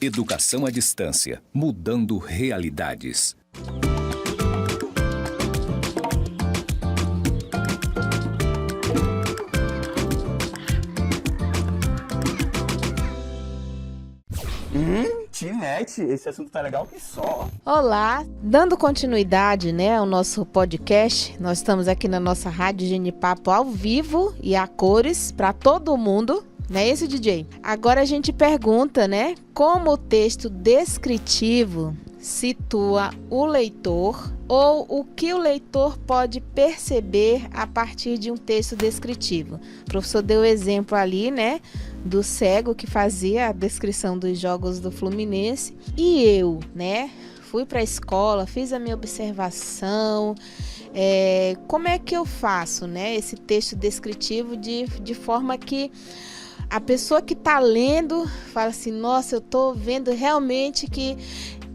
Educação à distância, mudando realidades. Tinete, esse assunto tá legal que só. Olá, dando continuidade, ao nosso podcast, nós estamos aqui na nossa Rádio Genipapo ao vivo e a cores para todo mundo, não é isso, DJ? Agora a gente pergunta, como o texto descritivo situa o leitor ou o que o leitor pode perceber a partir de um texto descritivo. O professor deu o exemplo ali, do cego que fazia a descrição dos jogos do Fluminense. E eu, fui para a escola, fiz a minha observação. Como é que eu faço, esse texto descritivo de forma que a pessoa que está lendo fala assim, nossa, eu estou vendo realmente que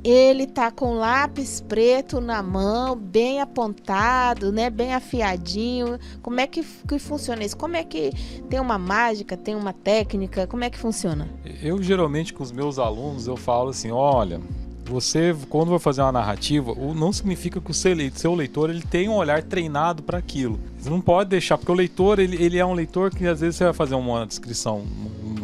ele está com lápis preto na mão, bem apontado, bem afiadinho. Como é que funciona isso? Como é que tem uma mágica, tem uma técnica? Como é que funciona? Eu geralmente com os meus alunos eu falo assim, olha, você quando vai fazer uma narrativa, não significa que o seu leitor ele tem um olhar treinado para aquilo. Você não pode deixar, porque o leitor ele é um leitor que às vezes você vai fazer uma descrição,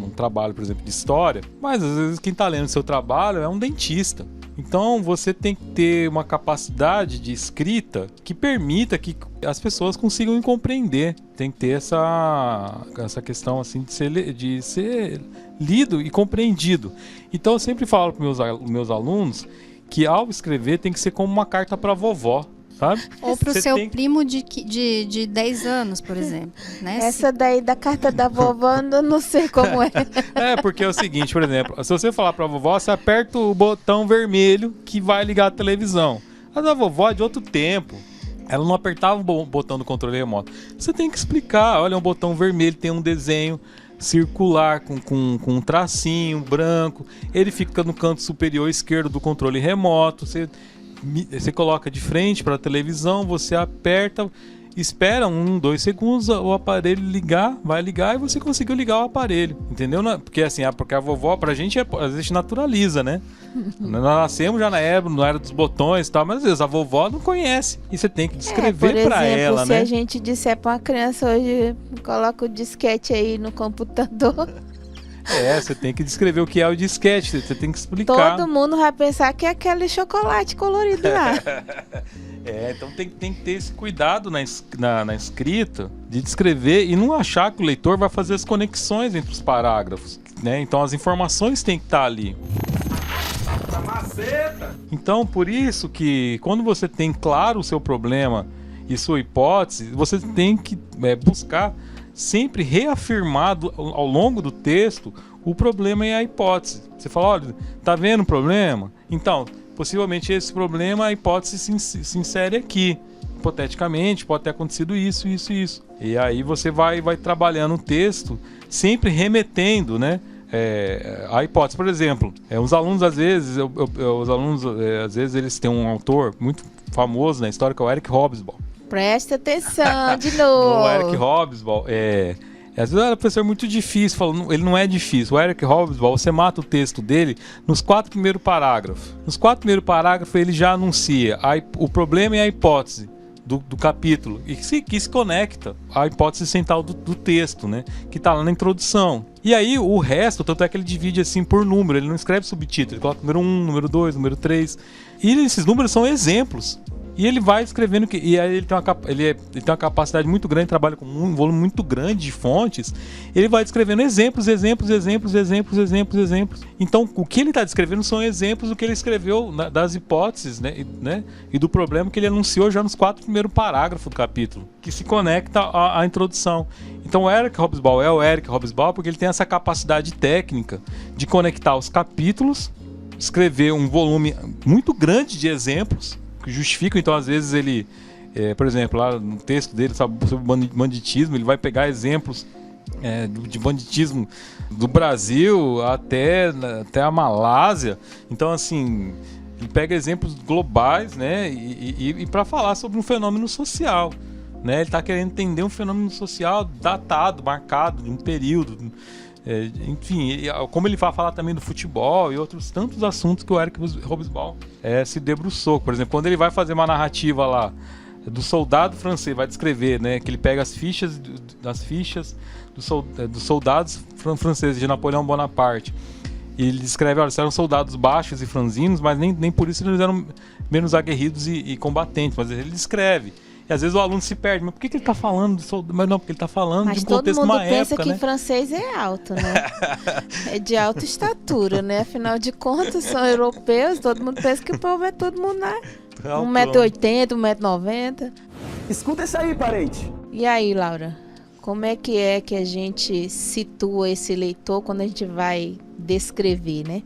um trabalho, por exemplo, de história, mas às vezes quem está lendo o seu trabalho é um dentista. Então você tem que ter uma capacidade de escrita que permita que as pessoas consigam compreender. Tem que ter essa questão assim de ser lido e compreendido. Então eu sempre falo para os meus alunos que ao escrever tem que ser como uma carta para a vovó. Sabe? Ou para o seu primo de 10 anos, por exemplo. Essa daí da carta da vovó, eu não sei como é. Porque é o seguinte, por exemplo, se você falar para a vovó, você aperta o botão vermelho que vai ligar a televisão. A da vovó é de outro tempo. Ela não apertava o botão do controle remoto. Você tem que explicar. Olha, um botão vermelho tem um desenho circular com um tracinho branco. Ele fica no canto superior esquerdo do controle remoto. Você coloca de frente para a televisão, você aperta, espera 1-2 segundos, o aparelho vai ligar e você conseguiu ligar o aparelho, entendeu? Porque assim, porque a vovó, pra gente, às vezes naturaliza, Nós nascemos já na era dos botões e tal, mas às vezes a vovó não conhece e você tem que descrever para ela, se a gente disser para uma criança hoje, coloca o disquete aí no computador... Você tem que descrever o que é o disquete, você tem que explicar. Todo mundo vai pensar que é aquele chocolate colorido lá. Então tem que ter esse cuidado na escrita de descrever e não achar que o leitor vai fazer as conexões entre os parágrafos, Então as informações têm que estar ali. Então por isso que quando você tem claro o seu problema e sua hipótese, você tem que buscar sempre reafirmado ao longo do texto o problema e a hipótese. Você fala, olha, tá vendo o problema? Então, possivelmente esse problema, a hipótese se insere aqui. Hipoteticamente, pode ter acontecido isso. E aí você vai trabalhando o texto, sempre remetendo, a hipótese. Por exemplo, os alunos, às vezes, às vezes eles têm um autor muito famoso na história, que é o Eric Hobsbawm. Presta atenção de novo. O Eric Hobsbawm às vezes era um professor muito difícil, ele não é difícil. O Eric Hobsbawm, você mata o texto dele nos 4 primeiros parágrafos. Nos 4 primeiros parágrafos ele já anuncia o problema e a hipótese do capítulo e que se conecta à hipótese central do texto, que está lá na introdução. E aí o resto, tanto é que ele divide assim por número, ele não escreve subtítulo, ele coloca número 1, número 2, número 3. E esses números são exemplos. E ele vai escrevendo, e aí ele tem uma capacidade muito grande, trabalha com um volume muito grande de fontes. Ele vai descrevendo exemplos. Então, o que ele está descrevendo são exemplos do que ele escreveu das hipóteses, e do problema que ele anunciou já nos 4 primeiros parágrafos do capítulo, que se conecta à introdução. Então, o Eric Hobsbawm é o Eric Hobsbawm porque ele tem essa capacidade técnica de conectar os capítulos, escrever um volume muito grande de exemplos que justificam. Então às vezes ele, por exemplo, lá no texto dele sobre banditismo, ele vai pegar exemplos de banditismo do Brasil até a Malásia. Então assim, ele pega exemplos globais, e para falar sobre um fenômeno social, Ele está querendo entender um fenômeno social datado, marcado de um período, Enfim, como ele vai falar também do futebol e outros tantos assuntos que o Eric Hobsbawm se debruçou. Por exemplo, quando ele vai fazer uma narrativa lá do soldado francês, vai descrever, né, que ele pega as fichas dos soldados franceses de Napoleão Bonaparte. E ele descreve, olha, eles eram soldados baixos e franzinos, mas nem por isso eles eram menos aguerridos e combatentes. Mas ele descreve. E às vezes o aluno se perde. Mas por que ele está falando de soldado? Mas não, porque ele está falando de um contexto de uma época, Mas todo mundo pensa que francês é alto, né? É de alta estatura, né? Afinal de contas, são europeus. Todo mundo pensa que o povo é todo mundo, né? 1,80 m, 1,90 m. Escuta isso aí, parente. E aí, Laura? Como é que a gente situa esse leitor quando a gente vai descrever, né?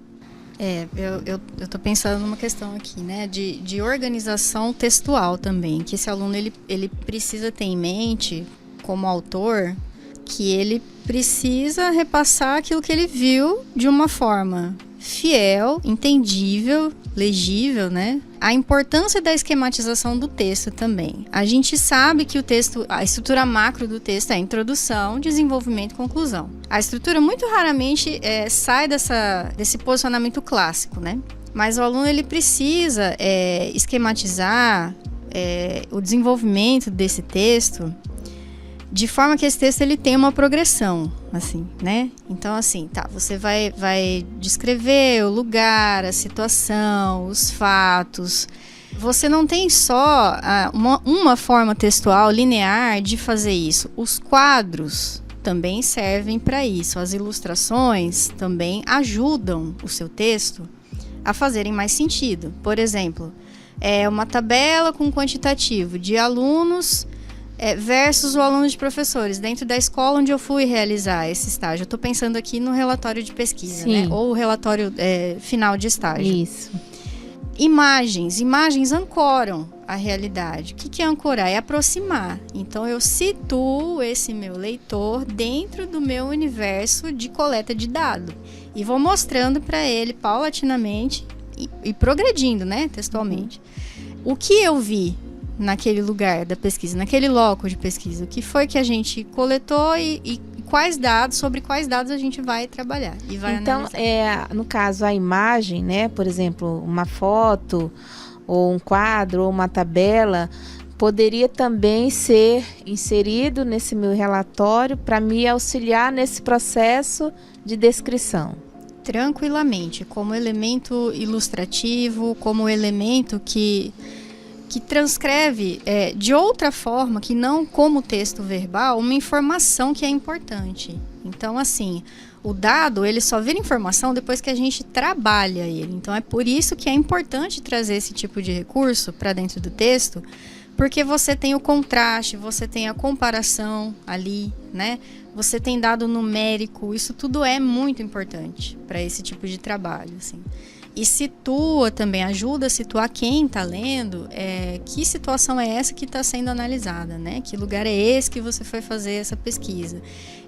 Eu tô pensando numa questão aqui, né, de organização textual também, que esse aluno ele precisa ter em mente, como autor, que ele precisa repassar aquilo que ele viu de uma forma fiel, entendível, legível, né? A importância da esquematização do texto também. A gente sabe que o texto, a estrutura macro do texto é introdução, desenvolvimento e conclusão. A estrutura muito raramente sai desse posicionamento clássico, né? Mas o aluno ele precisa esquematizar o desenvolvimento desse texto de forma que esse texto ele tenha uma progressão, assim, né? Então, assim, você vai descrever o lugar, a situação, os fatos. Você não tem só uma forma textual linear de fazer isso. Os quadros também servem para isso. As ilustrações também ajudam o seu texto a fazerem mais sentido. Por exemplo, uma tabela com quantitativo de alunos versus o aluno de professores, dentro da escola onde eu fui realizar esse estágio. Eu estou pensando aqui no relatório de pesquisa, né? Ou o relatório final de estágio. Isso. Imagens ancoram a realidade. O que é ancorar? É aproximar. Então, eu situo esse meu leitor dentro do meu universo de coleta de dados. E vou mostrando para ele, paulatinamente, e progredindo, né, textualmente. O que eu vi naquele lugar da pesquisa, naquele loco de pesquisa, o que foi que a gente coletou e sobre quais dados a gente vai trabalhar e vai analisar. No caso, a imagem, né, por exemplo, uma foto, ou um quadro, ou uma tabela, poderia também ser inserido nesse meu relatório para me auxiliar nesse processo de descrição. Tranquilamente, como elemento ilustrativo, como elemento que transcreve de outra forma, que não como texto verbal, uma informação que é importante. Então, assim, o dado, ele só vira informação depois que a gente trabalha ele. Então, é por isso que é importante trazer esse tipo de recurso para dentro do texto, porque você tem o contraste, você tem a comparação ali, né? Você tem dado numérico, isso tudo é muito importante para esse tipo de trabalho, assim. E situa também, ajuda a situar quem está lendo, que situação é essa que está sendo analisada, né? Que lugar é esse que você foi fazer essa pesquisa?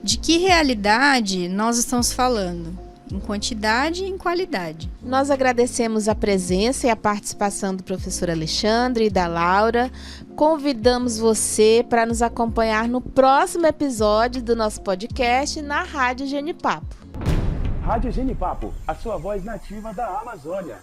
De que realidade nós estamos falando? Em quantidade e em qualidade. Nós agradecemos a presença e a participação do professor Alexandre e da Laura. Convidamos você para nos acompanhar no próximo episódio do nosso podcast na Rádio Genipapo. Rádio Genipapo, a sua voz nativa da Amazônia.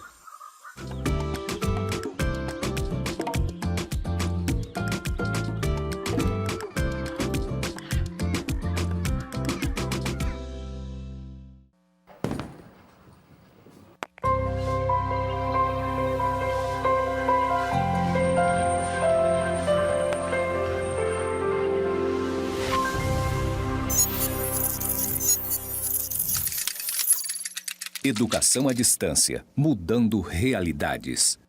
Educação à distância, mudando realidades.